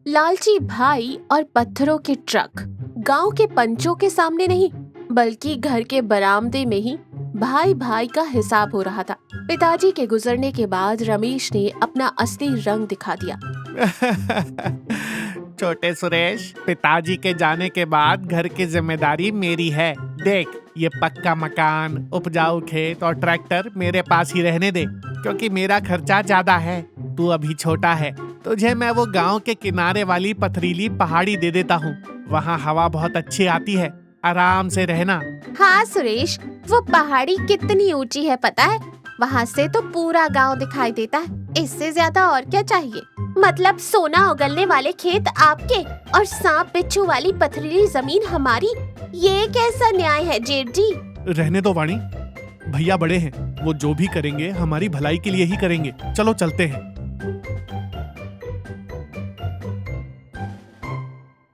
लालची भाई और पत्थरों के ट्रक गांव के पंचों के सामने नहीं बल्कि घर के बरामदे में ही भाई भाई का हिसाब हो रहा था। पिताजी के गुजरने के बाद रमेश ने अपना असली रंग दिखा दिया। छोटे सुरेश, पिताजी के जाने के बाद घर की जिम्मेदारी मेरी है। देख, ये पक्का मकान, उपजाऊ खेत और ट्रैक्टर मेरे पास ही रहने दे, क्योंकि मेरा खर्चा ज्यादा है। तू अभी छोटा है, तुझे मैं वो गांव के किनारे वाली पथरीली पहाड़ी दे देता हूँ। वहाँ हवा बहुत अच्छी आती है, आराम से रहना। हाँ सुरेश, वो पहाड़ी कितनी ऊंची है पता है? वहाँ से तो पूरा गांव दिखाई देता है। इससे ज्यादा और क्या चाहिए? मतलब सोना उगलने वाले खेत आपके और सांप बिच्छू वाली पथरीली जमीन हमारी। ये कैसा न्याय है जेठ जी? रहने दो वाणी, भैया बड़े हैं, वो जो भी करेंगे हमारी भलाई के लिए ही करेंगे। चलो चलते हैं।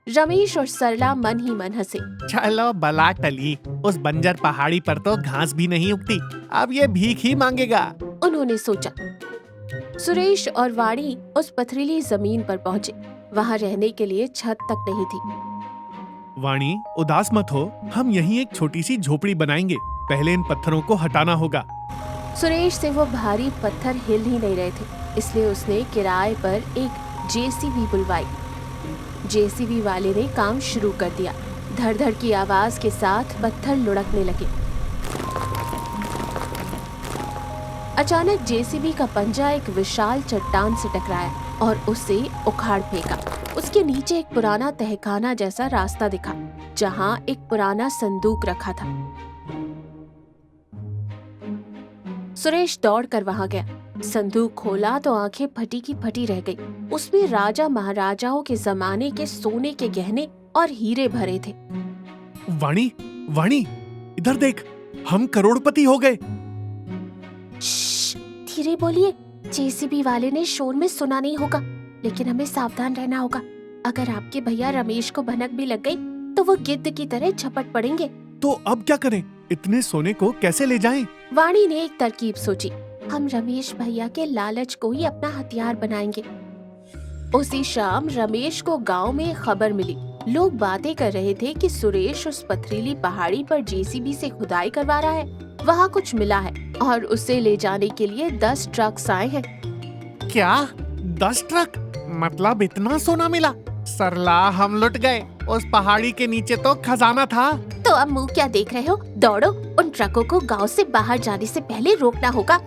रमेश और सरला मन ही मन हंसे। चलो बला टली, उस बंजर पहाड़ी पर तो घास भी नहीं उगती, अब ये भीख ही मांगेगा, उन्होंने सोचा। सुरेश और वाणी उस पथरीली जमीन पर पहुंचे। वहाँ रहने के लिए छत तक नहीं थी। वाणी, उदास मत हो, हम यहीं एक छोटी सी झोपड़ी बनाएंगे। पहले इन पत्थरों को हटाना होगा। सुरेश से वो भारी पत्थर हिल ही नहीं रहे थे, इसलिए उसने किराए पर एक जेसीबी बुलवाई। जेसीबी वाले ने काम शुरू कर दिया। धड़ धड़ की आवाज के साथ पत्थर लुढ़कने लगे। अचानक जेसीबी का पंजा एक विशाल चट्टान से टकराया और उसे उखाड़ फेंका। उसके नीचे एक पुराना तहखाना जैसा रास्ता दिखा, जहां एक पुराना संदूक रखा था। सुरेश दौड़कर वहां गया। संदूक खोला तो आंखें फटी की फटी रह गई। उसमें राजा महाराजाओं के जमाने के सोने के गहने और हीरे भरे थे। वाणी, वाणी, इधर देख, हम करोड़पति हो गए। धीरे बोलिए, जेसीबी वाले ने शोर में सुना नहीं होगा, लेकिन हमें सावधान रहना होगा। अगर आपके भैया रमेश को भनक भी लग गई तो वो गिद्ध की तरह झपट पड़ेंगे। तो अब क्या करें? इतने सोने को कैसे ले जाएं? वाणी ने एक तरकीब सोची। हम रमेश भैया के लालच को ही अपना हथियार बनाएंगे। उसी शाम रमेश को गांव में खबर मिली। लोग बातें कर रहे थे कि सुरेश उस पथरीली पहाड़ी पर जेसीबी से खुदाई करवा रहा है। वहाँ कुछ मिला है और उसे ले जाने के लिए 10 ट्रक्स आए हैं। क्या 10 ट्रक? मतलब इतना सोना मिला? सरला, हम लुट गए। उस पहाड़ी के नीचे तो खजाना था। तो अब मुंह क्या देख रहे हो? दौड़ो, उन ट्रकों को गांव से बाहर जाने से पहले रोकना होगा।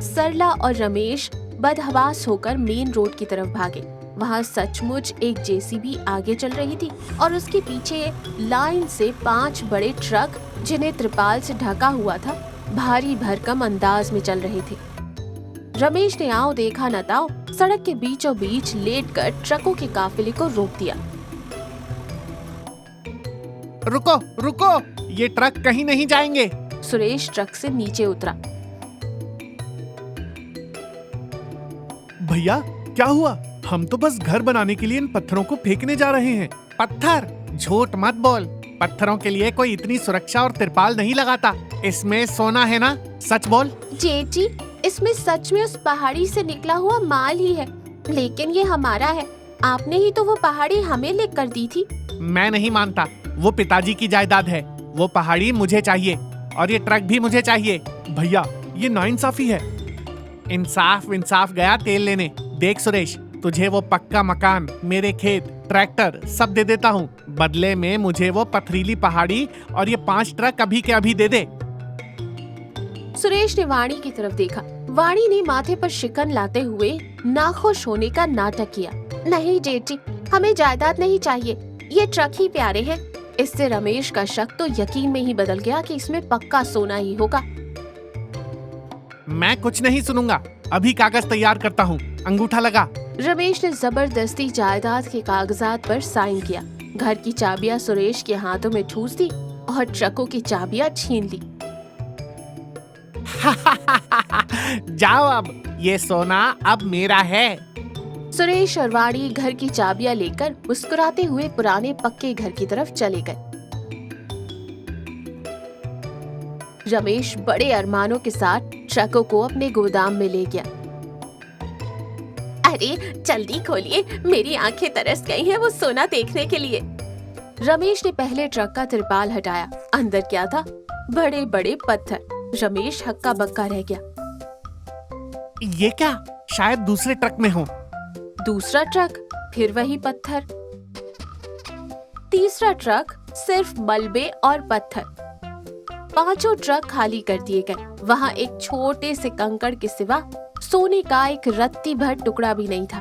सरला और रमेश बदहवास होकर मेन रोड की तरफ भागे। वहाँ सचमुच एक जेसीबी आगे चल रही थी और उसके पीछे लाइन से 5 बड़े ट्रक, जिन्हें त्रिपाल से ढका हुआ था, भारी भरकम अंदाज में चल रहे थे। रमेश ने आओ देखा न ताओ सड़क के बीचों बीच लेटकर ट्रकों के काफिले को रोक दिया। रुको, रुको, ये ट्रक कहीं नहीं जाएंगे। सुरेश ट्रक से नीचे उतरा। भैया, क्या हुआ? हम तो बस घर बनाने के लिए इन पत्थरों को फेंकने जा रहे हैं। पत्थर? झूठ मत बोल, पत्थरों के लिए कोई इतनी सुरक्षा और तिरपाल नहीं लगाता। इसमें सोना है ना? सच बोल। जेठ जी, इसमें सच में उस पहाड़ी से निकला हुआ माल ही है, लेकिन ये हमारा है। आपने ही तो वो पहाड़ी हमें लेकर कर दी थी। मैं नहीं मानता, वो पिताजी की जायदाद है। वो पहाड़ी मुझे चाहिए और ये ट्रक भी मुझे चाहिए। भैया, ये नाइंसाफी है। इंसाफ गया तेल लेने। देख सुरेश, तुझे वो पक्का मकान, मेरे खेत, ट्रैक्टर सब दे देता हूँ। बदले में मुझे वो पथरीली पहाड़ी और ये 5 ट्रक अभी के अभी दे दे। सुरेश ने वाणी की तरफ देखा। वाणी ने माथे पर शिकन लाते हुए नाखुश होने का नाटक किया। नहीं जेठ जी, हमें जायदाद नहीं चाहिए, ये ट्रक ही प्यारे हैं। इससे रमेश का शक तो यकीन में ही बदल गया कि इसमें पक्का सोना ही होगा। मैं कुछ नहीं सुनूंगा, अभी कागज तैयार करता हूँ। अंगूठा लगा। रमेश ने जबरदस्ती जायदाद के कागजात पर साइन किया। घर की चाबियां सुरेश के हाथों में ठूस दी और ट्रकों की चाबियां छीन ली। जाओ, अब ये सोना अब मेरा है। सुरेश और वाणी घर की चाबियां लेकर मुस्कुराते हुए पुराने पक्के घर की तरफ चले गए। रमेश बड़े अरमानों के साथ ट्रकों को अपने गोदाम में ले गया। अरे जल्दी खोलिए, मेरी आंखें तरस गई हैं वो सोना देखने के लिए। रमेश ने पहले ट्रक का तिरपाल हटाया। अंदर क्या था? बड़े बड़े पत्थर। रमेश हक्का बक्का रह गया। ये क्या? शायद दूसरे ट्रक में हो। दूसरा ट्रक, फिर वही पत्थर। तीसरा ट्रक, सिर्फ मलबे और पत्थर। पांचों ट्रक खाली कर दिए गए। वहाँ एक छोटे से कंकड़ के सिवा सोने का एक रत्ती भर टुकड़ा भी नहीं था।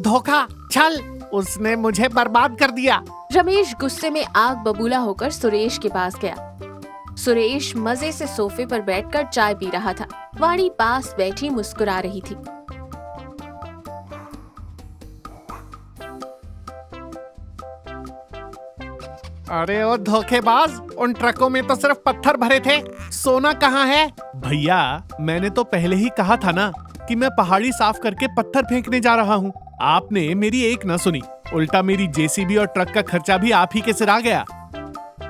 धोखा, छल, उसने मुझे बर्बाद कर दिया। रमेश गुस्से में आग बबूला होकर सुरेश के पास गया। सुरेश मजे से सोफे पर बैठकर चाय पी रहा था। वाणी पास बैठी मुस्कुरा रही थी। अरे ओ धोखेबाज, उन ट्रकों में तो सिर्फ पत्थर भरे थे, सोना कहाँ है? भैया, मैंने तो पहले ही कहा था ना कि मैं पहाड़ी साफ करके पत्थर फेंकने जा रहा हूँ। आपने मेरी एक न सुनी, उल्टा मेरी जेसीबी और ट्रक का खर्चा भी आप ही के सिर आ गया।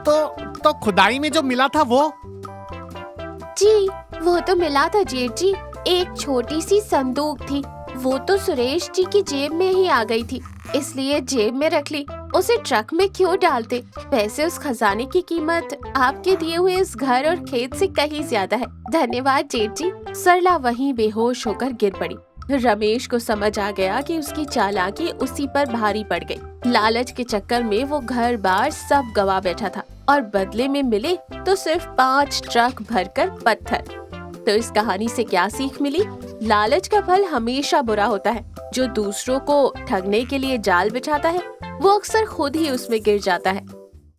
तो खुदाई में जो मिला था वो? जी, वो तो मिला था जेठ जी। एक छोटी सी संदूक थी, वो तो सुरेश जी की जेब में ही आ गई थी, इसलिए जेब में रख ली। उसे ट्रक में क्यों डालते? वैसे उस खजाने की कीमत आपके दिए हुए इस घर और खेत से कहीं ज्यादा है। धन्यवाद जेठ जी। सरला वहीं बेहोश होकर गिर पड़ी। रमेश को समझ आ गया कि उसकी चालाकी उसी पर भारी पड़ गई। लालच के चक्कर में वो घर बार सब गवा बैठा था और बदले में मिले तो सिर्फ 5 ट्रक भरकर पत्थर। तो इस कहानी से क्या सीख मिली? लालच का फल हमेशा बुरा होता है। जो दूसरों को ठगने के लिए जाल बिछाता है वो अक्सर खुद ही उसमें गिर जाता है।